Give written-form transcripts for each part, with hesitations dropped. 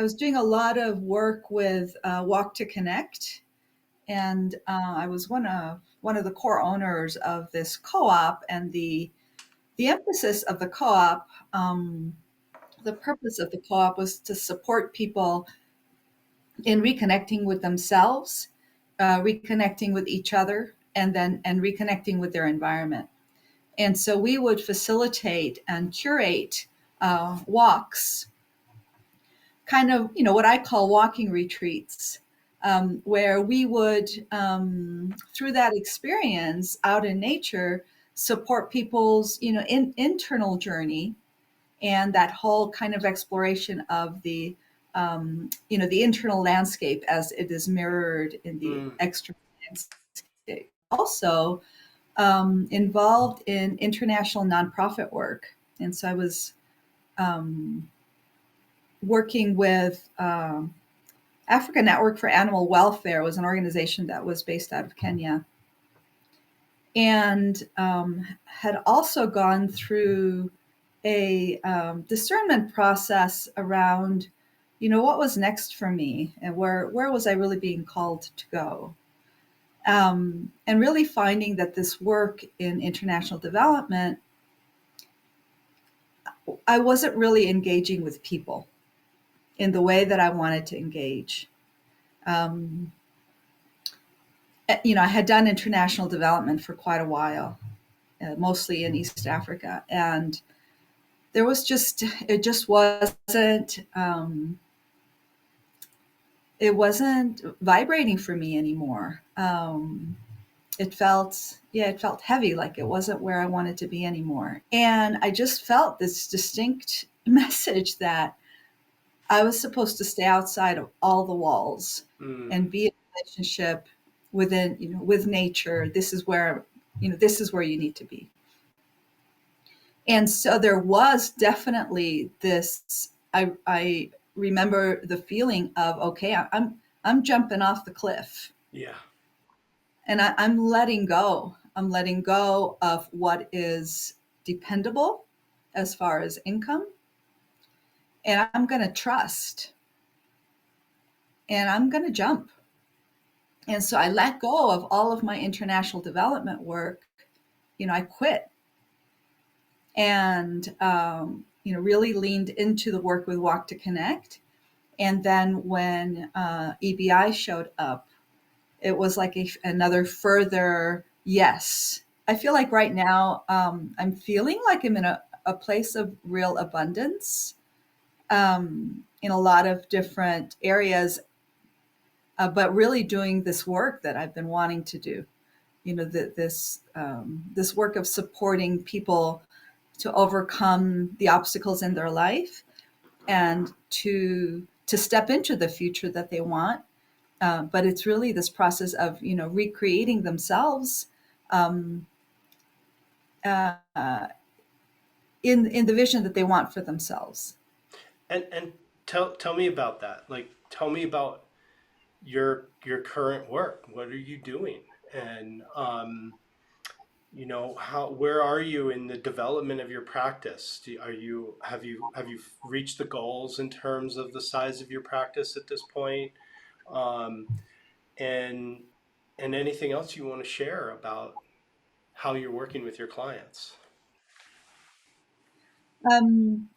I was doing a lot of work with Walk to Connect, and I was one of the core owners of this co-op, and the emphasis of the co-op, the purpose of the co-op was to support people in reconnecting with themselves, reconnecting with each other, and reconnecting with their environment. And so we would facilitate and curate walks, kind of, what I call walking retreats, where we would, through that experience out in nature, support people's, internal journey, and that whole kind of exploration of the internal landscape as it is mirrored in the Mm. external landscape. Also, involved in international nonprofit work, and so I was um, working with Africa Network for Animal Welfare. Was an organization that was based out of Kenya, and had also gone through a discernment process around, what was next for me, and where was I really being called to go, and really finding that this work in international development, I wasn't really engaging with people in the way that I wanted to engage. Um, I had done international development for quite a while, mostly in East Africa, and it just it wasn't vibrating for me anymore. It felt heavy, like it wasn't where I wanted to be anymore. And I just felt this distinct message that I was supposed to stay outside of all the walls Mm. and be in a relationship within, with nature. This is where you need to be. And so there was definitely this. I remember the feeling of, okay, I'm jumping off the cliff, Yeah. and I'm letting go. I'm letting go of what is dependable as far as income, and I'm going to trust, and I'm going to jump. And so I let go of all of my international development work. I quit, and really leaned into the work with Walk to Connect. And then when EBI showed up, it was like another further yes. I feel like right now, I'm feeling like I'm in a place of real abundance, in a lot of different areas, but really doing this work that I've been wanting to do. This work of supporting people to overcome the obstacles in their life, and to step into the future that they want. But it's really this process of, recreating themselves, um, uh, in the vision that they want for themselves. And tell me about that. Like, tell me about your current work. What are you doing? And how where are you in the development of your practice? Are you have you reached the goals in terms of the size of your practice at this point? Um, and anything else you want to share about how you're working with your clients? Um,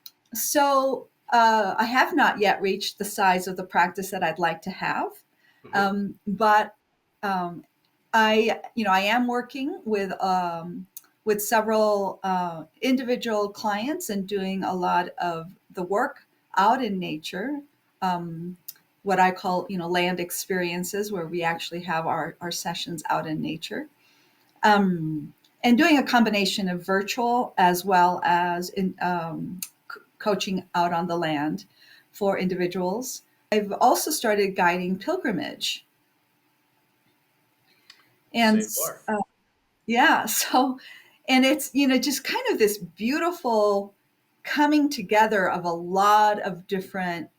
I have not yet reached the size of the practice that I'd like to have, Hmm. but um, I am working with several individual clients, and doing a lot of the work out in nature. Um, what I call, land experiences, where we actually have our sessions out in nature. And doing a combination of virtual as well as coaching out on the land for individuals. I've also started guiding pilgrimage, and Say more. yeah, and it's, just kind of this beautiful coming together of a lot of different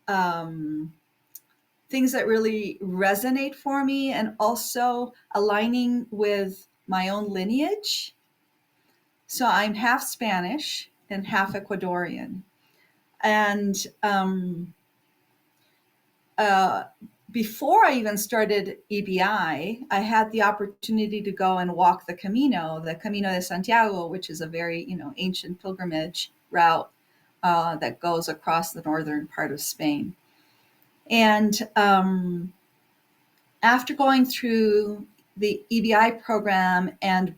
um, things that really resonate for me, and also aligning with my own lineage. So I'm half Spanish and half Ecuadorian. And uh, before I even started EBI, I had the opportunity to go and walk the Camino de Santiago, which is a very, ancient pilgrimage route that goes across the northern part of Spain. And after going through the EBI program and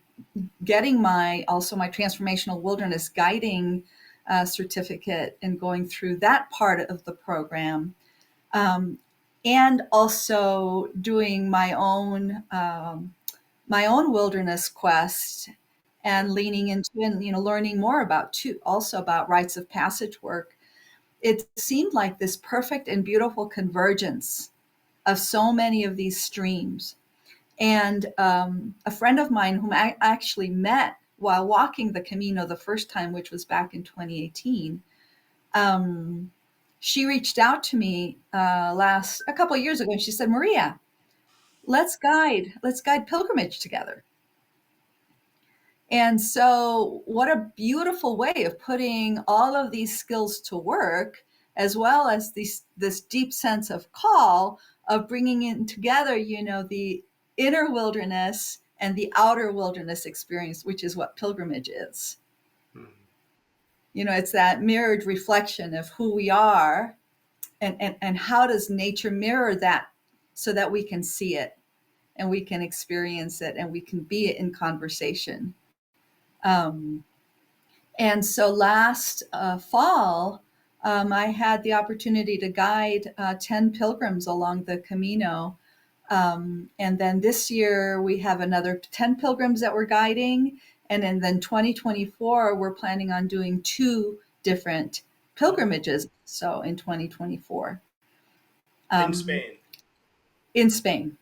getting my transformational wilderness guiding certificate and going through that part of the program, um, and also doing my own wilderness quest and leaning into and learning more about rites of passage work. It seemed like this perfect and beautiful convergence of so many of these streams. And a friend of mine whom I actually met while walking the Camino the first time, which was back in 2018, she reached out to me a couple of years ago, and she said, "Maria, let's guide pilgrimage together." And so, what a beautiful way of putting all of these skills to work, as well as this deep sense of call of bringing in together, the inner wilderness and the outer wilderness experience, which is what pilgrimage is. Mhm. It's that mirrored reflection of who we are, and how does nature mirror that so that we can see it and we can experience it and we can be in conversation. Um, And so last fall, I had the opportunity to guide 10 pilgrims along the Camino. And then this year, we have another 10 pilgrims that we're guiding. And then 2024, we're planning on doing two different Oh, pilgrimages. So in 2024 in um, Spain. in Spain.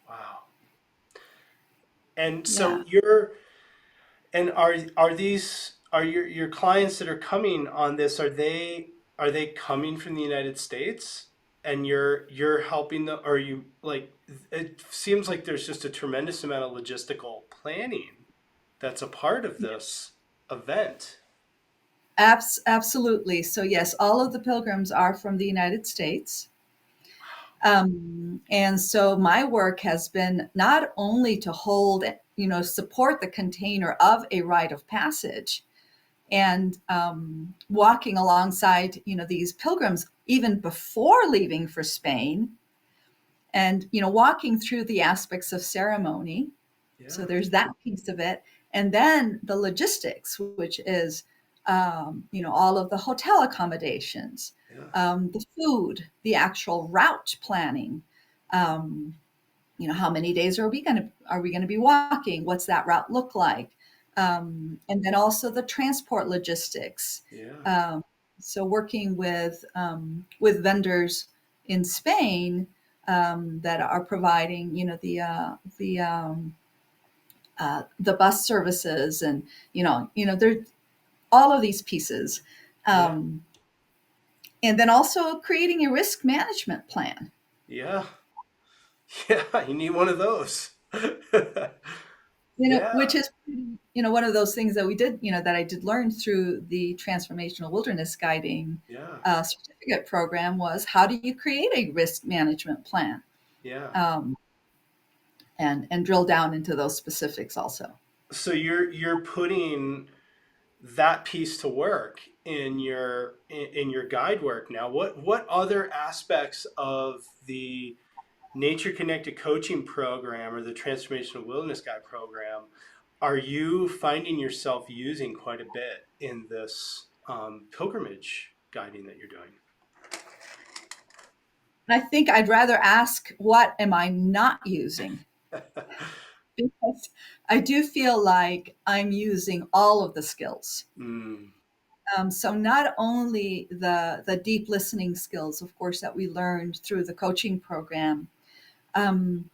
Wow. And so Yeah. are these are your clients that are coming on this, are they coming from the United States, and you're helping them, or you like, it seems like there's just a tremendous amount of logistical planning that's a part of this event. Absolutely. So, yes, all of the pilgrims are from the United States. And so my work has been not only to hold, support the container of a rite of passage and walking alongside, these pilgrims even before leaving for Spain and, walking through the aspects of ceremony. So Yeah. there's that piece of it. And then the logistics, which is, all of the hotel accommodations, Yeah. the food, the actual route planning. Um, how many days are we going to be walking? What's that route look like? And then also the transport logistics. Yeah. Um, so working with vendors in Spain that are providing, the bus services, and there all of these pieces, Yeah. um, and then also creating a risk management plan. Yeah. Yeah, you need one of those. Which Yeah. is one of those things that we did, that I did learn through the transformational wilderness guiding Yeah. certificate program, was how do you create a risk management plan, Yeah. um, and drill down into those specifics also. So you're putting that piece to work in your guide work now. What other aspects of the nature connected coaching program or the transformational wilderness guide program are you finding yourself using quite a bit in this pilgrimage guiding that you're doing? And I think I'd rather ask, what am I not using? Because I do feel like I'm using all of the skills. Mm, So not only the deep listening skills, of course, that we learned through the coaching program, um,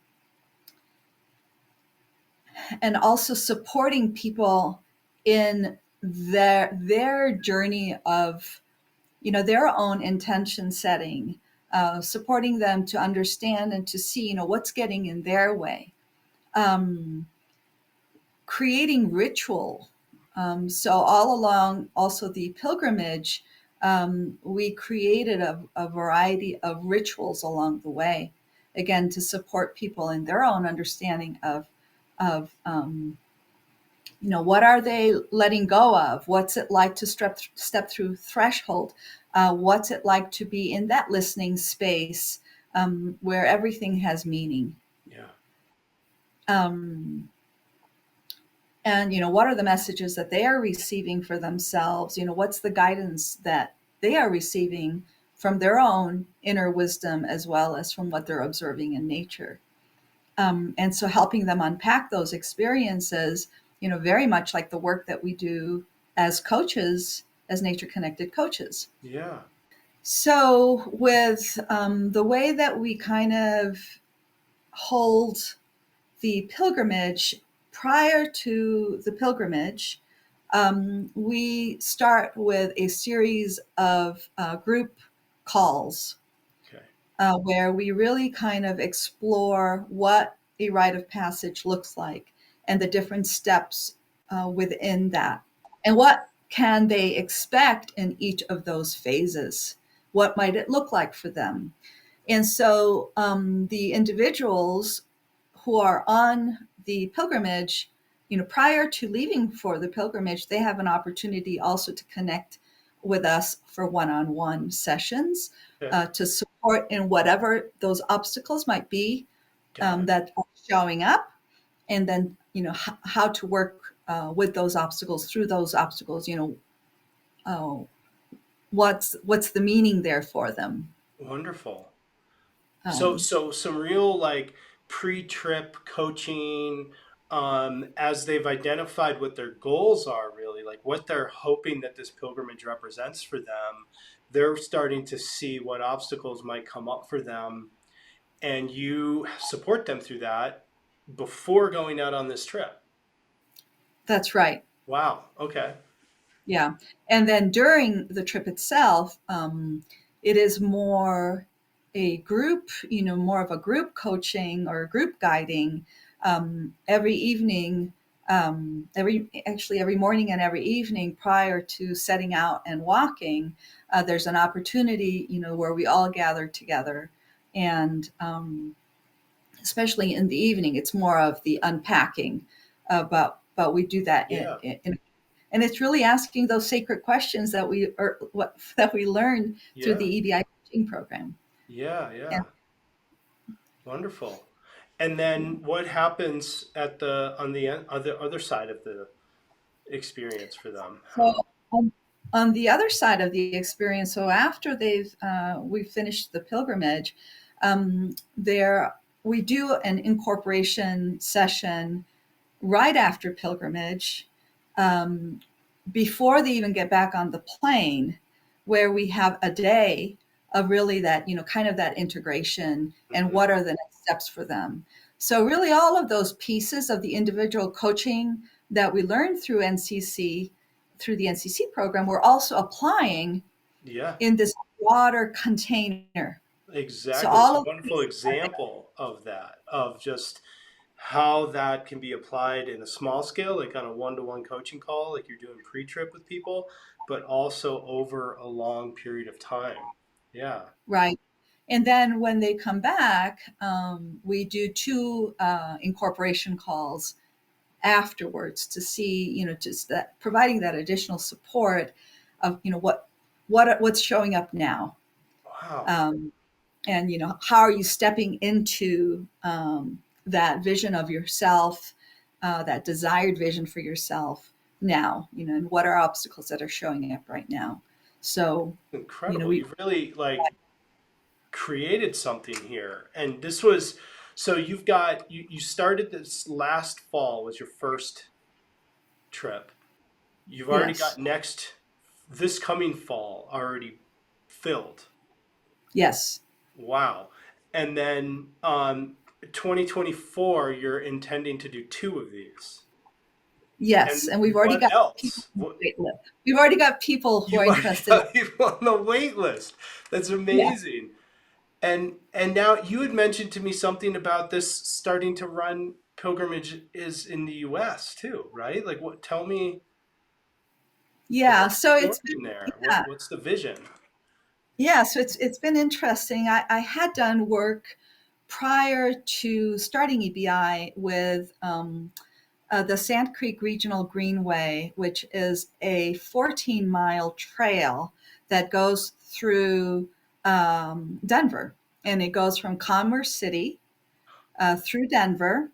and also supporting people in their journey of, their own intention setting, supporting them to understand and to see, what's getting in their way. Um, Creating ritual. So all along, also the pilgrimage, we created a variety of rituals along the way, again, to support people in their own understanding of what are they letting go of? What's it like to step through threshold? What's it like to be in that listening space where everything has meaning? Yeah. Um, and what are the messages that they are receiving for themselves? What's the guidance that they are receiving from their own inner wisdom as well as from what they're observing in nature? And so helping them unpack those experiences, very much like the work that we do as coaches, as nature connected coaches. Yeah. So with the way that we kind of hold the pilgrimage, prior to the pilgrimage, we start with a series of group calls Okay. where we really kind of explore what a rite of passage looks like and the different steps within that. And what can they expect in each of those phases? What might it look like for them? And so the individuals who are on the pilgrimage, prior to leaving for the pilgrimage, they have an opportunity also to connect with us for one-on-one sessions Okay. to support in whatever those obstacles might be Got it. that are showing up, and then how to work with those obstacles, through those obstacles. Uh, what's the meaning there for them? Wonderful. So, Um, so some real like pre-trip coaching, as they've identified what their goals are, really like what they're hoping that this pilgrimage represents for them. They're starting to see what obstacles might come up for them, and you support them through that before going out on this trip. that's right. Wow. Okay. Yeah. And then during the trip itself, it is more a group, more of a group coaching or group guiding every evening, every morning and every evening prior to setting out and walking. There's an opportunity, where we all gather together. And especially in the evening, it's more of the unpacking. But we do that Yeah. and it's really asking those sacred questions that we learn through the Yeah. EBI coaching program. Yeah. And Yeah. Wonderful. And then what happens at the on the other side of the experience for them? so on the other side of the experience, so after we've finished the pilgrimage, there we do an incorporation session right after pilgrimage, um, before they even get back on the plane, where we have a day of really that, kind of that integration and Hmm. what are the next steps for them. So, really, all of those pieces of the individual coaching that we learned through NCC, through the NCC program, we're also applying Yeah, in this broader container. So, exactly. It's all a of the wonderful pieces are there. example of that, of just how that can be applied in a small scale, like on a one-to-one coaching call, like you're doing pre-trip with people, but also over a long period of time. Yeah. Right. And then when they come back, we do two incorporation calls afterwards to see, just that providing that additional support of, what's showing up now, Wow. um, and how are you stepping into that vision of yourself, that desired vision for yourself now, and what are obstacles that are showing up right now. So, Incredible. we You've really like created something here. And this was, so you've got, you started this last fall was your first trip. You've already yes, got next, this coming fall already filled. yes. Wow. And then 2024, you're intending to do two of these. Yes, And and we've already what got people else? on the wait list. We've already got people who are You've already interested in. got people on the wait list. That's Yeah. amazing. And now you had mentioned to me something about this starting to run pilgrimage is in the US too, right? Like what, tell me. So Yeah, what's so the it's origin been, there? yeah, What's the vision? yeah, so it's been interesting. I had done work prior to starting EBI with the Sand Creek Regional Greenway, which is a 14-mile trail that goes through Denver, and it goes from Commerce City through Denver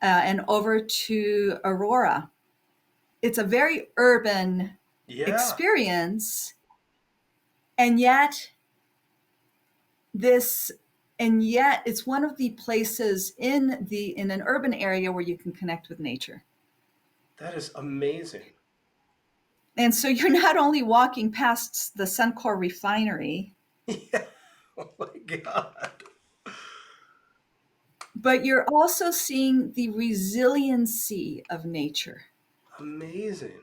and over to Aurora. It's a very urban Yeah, experience, and yet this and yet it's one of the places in an urban area where you can connect with nature. that is amazing. And so you're not only walking past the Suncor refinery, Yeah. Oh my God. but you're also seeing the resiliency of nature. Amazing.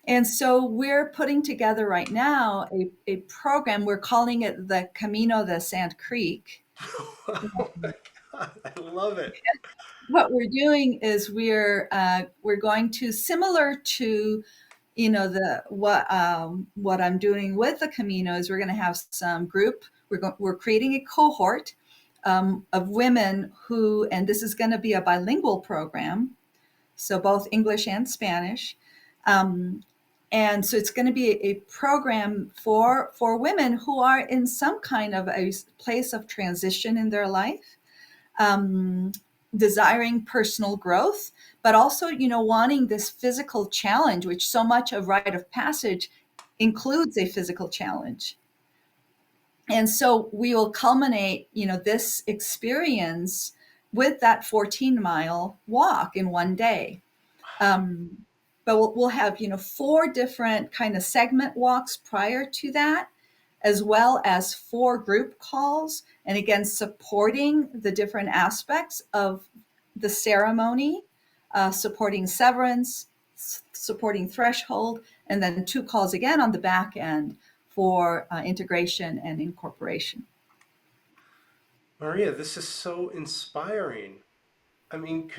And so we're putting together right now a program. We're calling it the Camino de Sand Creek. Oh my God. I love it. What we're doing is we're going to, similar to the what I'm doing with the Camino, is we're going to have some group. We're creating a cohort of women who, and this is going to be a bilingual program, so both English and Spanish. Um, and so it's going to be a program for women who are in some kind of a place of transition in their life, um, desiring personal growth, but also, wanting this physical challenge, which so much of rite of passage includes a physical challenge. And so we will culminate, this experience with that 14-mile walk in one day. Um, but we'll have, 4 different kind of segment walks prior to that, as well as 4 group calls. And again, supporting the different aspects of the ceremony, supporting severance, supporting threshold, and then 2 calls again on the back end for integration and incorporation. Maria, this is so inspiring. I mean,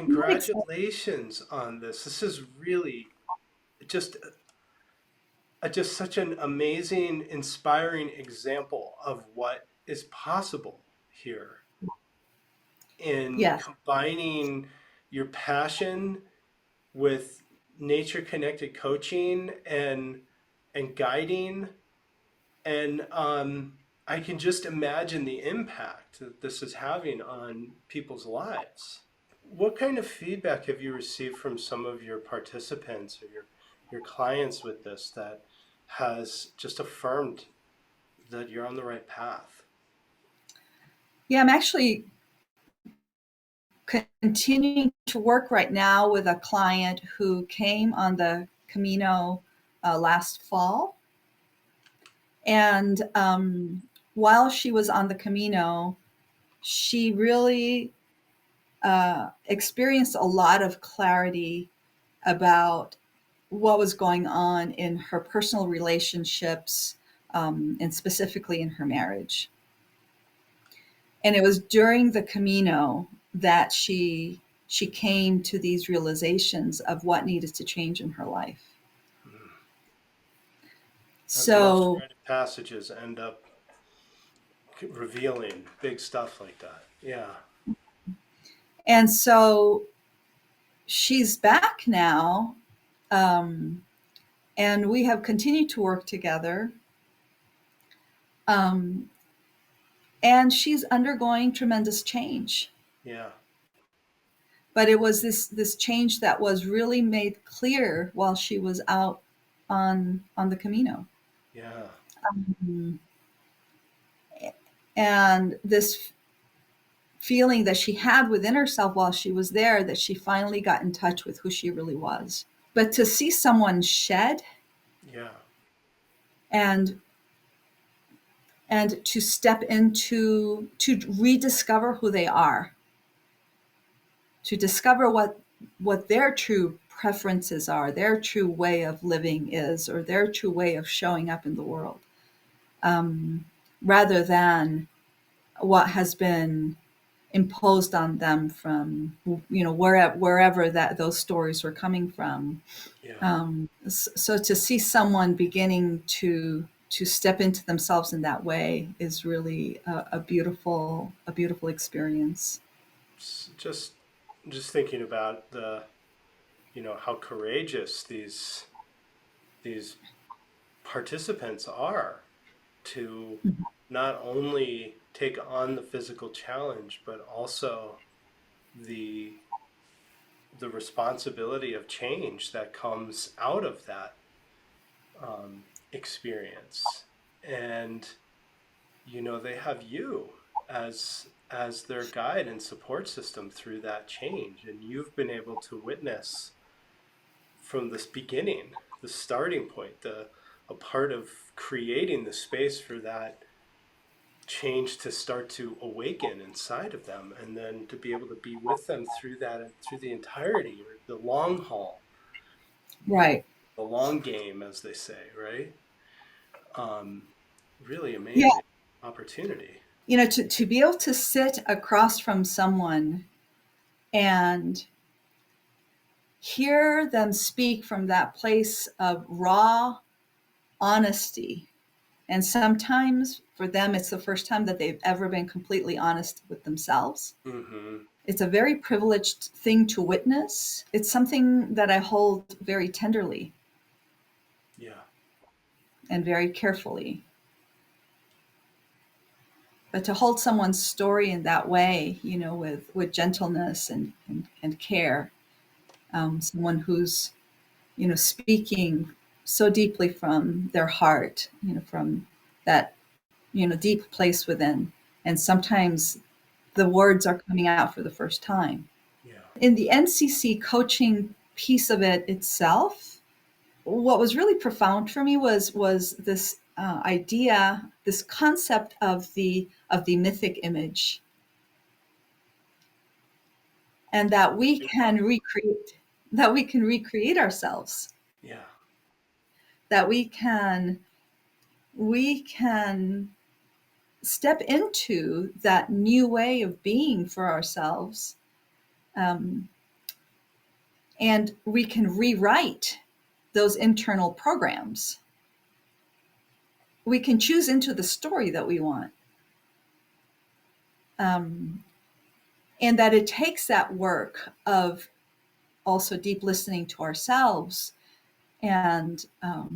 Really exciting. congratulations on this. This is really just just such an amazing, inspiring example of what is possible here in Yes. combining your passion with nature connected coaching and guiding and I can just imagine the impact that this is having on people's lives. What kind of feedback have you received from some of your participants or your clients with this that has just affirmed that you're on the right path? Yeah, I'm actually continuing to work right now with a client who came on the Camino last fall. And while she was on the Camino, she really experienced a lot of clarity about what was going on in her personal relationships, and specifically in her marriage. And it was during the Camino that she came to these realizations of what needed to change in her life. Mm. As most So, rite of passages end up revealing big stuff like that. Yeah. and so she's back now, um, and we have continued to work together. Um, and she's undergoing tremendous change. Yeah. But it was this change that was really made clear while she was out on the Camino. Yeah. Um, and this feeling that she had within herself while she was there, that she finally got in touch with who she really was. But to see someone shed Yeah. and to step into, to rediscover who they are, to discover what their true preferences are, their true way of living is, or their true way of showing up in the world, um, rather than what has been imposed on them from, wherever that those stories were coming from. Yeah. So to see someone beginning to step into themselves in that way is really a beautiful experience. Just thinking about the, how courageous these participants are to not only take on the physical challenge, but also the the responsibility of change that comes out of that experience. And they have you as their guide and support system through that change, and you've been able to witness from this beginning, the starting point, the a part of creating the space for that change to start to awaken inside of them, and then to be able to be with them through that, through the entirety, or the long haul, Right. the long game, as they say, right? um, Really Yeah. amazing opportunity. To be able to sit across from someone and hear them speak from that place of raw honesty. And sometimes for them, it's the first time that they've ever been completely honest with themselves. Mm-hmm. It's a very privileged thing to witness. It's something that I hold very tenderly Yeah. and very carefully. But to hold someone's story in that way, with gentleness and care, someone who's, speaking so deeply from their heart, from that, deep place within. And sometimes the words are coming out for the first time. Yeah. In the NCC coaching piece of it itself, what was really profound for me was this idea, this concept of the mythic image, and that we can recreate ourselves, Yeah. that we can step into that new way of being for ourselves, um, and we can rewrite those internal programs. We can choose into the story that we want. Um, and that it takes that work of also deep listening to ourselves and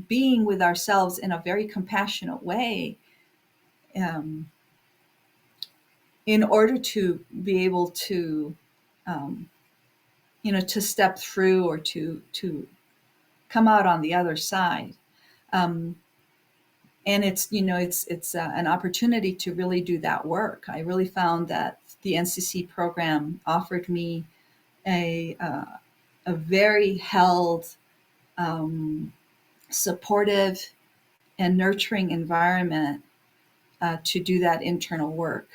being with ourselves in a very compassionate way, um, in order to be able to, um, to step through or to come out on the other side. Um, and it's an opportunity to really do that work. I really found that the NCC program offered me a uh, a very held, um, supportive, and nurturing environment to do that internal work.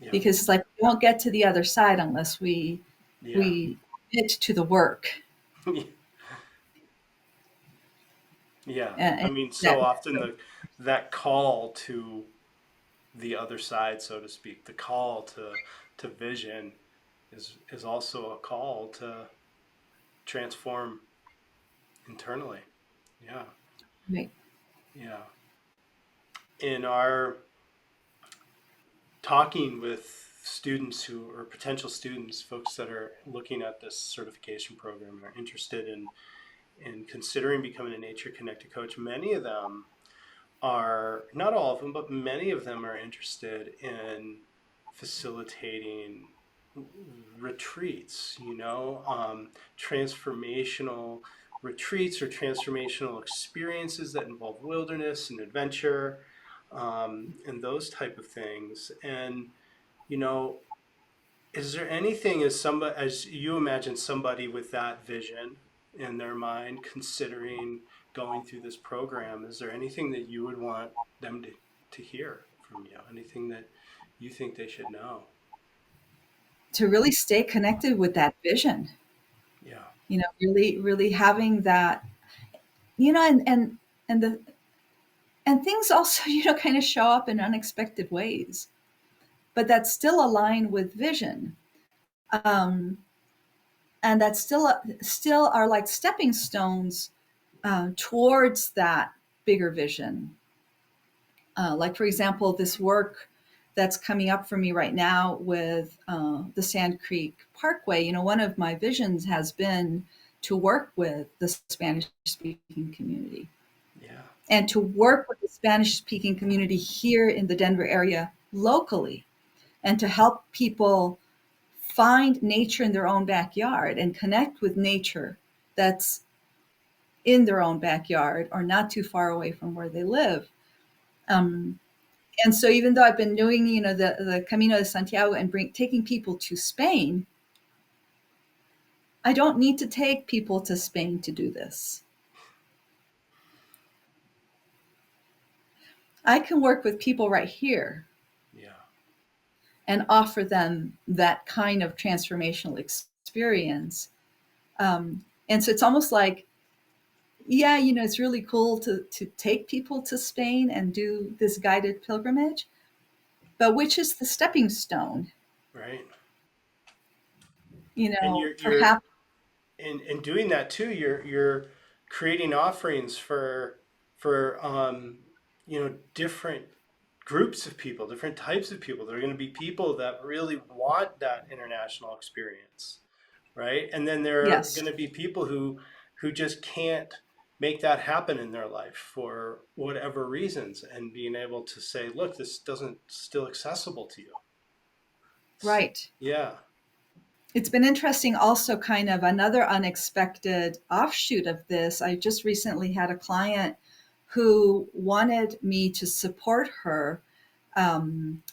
Yeah. Because it's like we don't get to the other side unless we Yeah. we get to the work. Yeah. I And mean, so that often that call to the other side, so to speak, the call to vision is also a call to transform internally. Yeah. right. Yeah. In our talking with students who or potential students, folks that are looking at this certification program and are interested in considering becoming a nature connected coach, many of them are, not all of them, but many of them are interested in facilitating retreats, transformational retreats or transformational experiences that involve wilderness and adventure, and those type of things. And, you know, is there anything, as you imagine somebody with that vision in their mind considering going through this program, is there anything that you would want them to hear from you? Anything that you think they should know? To really stay connected with that vision, Yeah. really, really having that, and the and things also, kind of show up in unexpected ways. but that's still aligned with vision. Um, and that still are like stepping stones towards that bigger vision. Like for example, this work that's coming up for me right now with the Sand Creek Parkway. You know, one of my visions has been to work with the Spanish speaking community Yeah. and to work with the Spanish speaking community here in the Denver area locally, and to help people find nature in their own backyard and connect with nature that's in their own backyard or not too far away from where they live. Um, and so even though I've been doing, you know, the Camino de Santiago and taking people to Spain, I don't need to take people to Spain to do this. I can work with people right here Yeah. and offer them that kind of transformational experience. And so it's almost like, yeah, you know, it's really cool to take people to Spain and do this guided pilgrimage, but which is the stepping stone, Right. you And know, you're perhaps. in doing that too, you're creating offerings for you know, different groups of people, different types of people. There are going to be people that really want that international experience, right? And then there are Yes, going to be people who just can't make that happen in their life for whatever reasons, and being able to say, look, this doesn't still accessible to you. right. Yeah. It's been interesting also, kind of another unexpected offshoot of this. I just recently had a client who wanted me to support her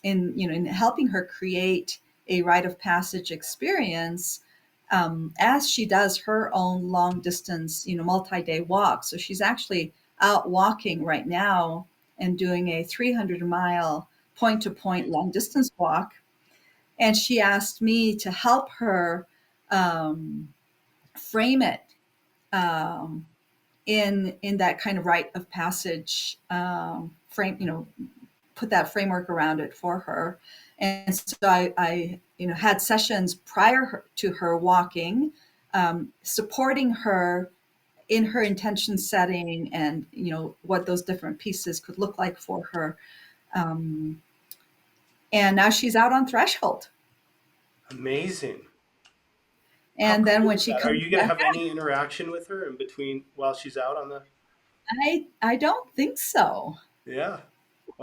in, you know, in helping her create a rite of passage experience as she does her own long distance, you know, multi-day walk. So she's actually out walking right now and doing a 300-mile point to point long distance walk, and she asked me to help her um, frame it um, in that kind of rite of passage frame, you know, put that framework around it for her. And so I you know, had sessions prior to her walking, supporting her in her intention setting, and you know what those different pieces could look like for her. Um, and now she's out on threshold. Amazing. How And then cool when is she that? Are comes you going to back, have any interaction with her in between while she's out on the? I don't think so. Yeah.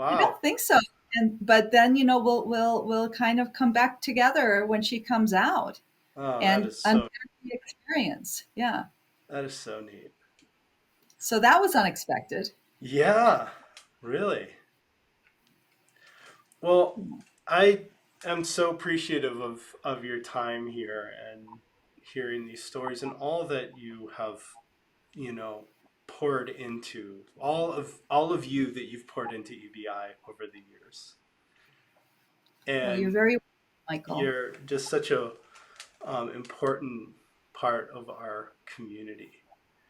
I Wow. don't think so. And but then, you know, we'll kind of come back together when she comes out Oh, and unpack the experience. Yeah. that is so neat. So that was unexpected. Yeah. Really. Well, I am so appreciative of your time here and hearing these stories and all that you have, you know, poured into all of you that you've poured into EBI over the years. Well, you're And very welcome, Michael. you're just such a important part of our community.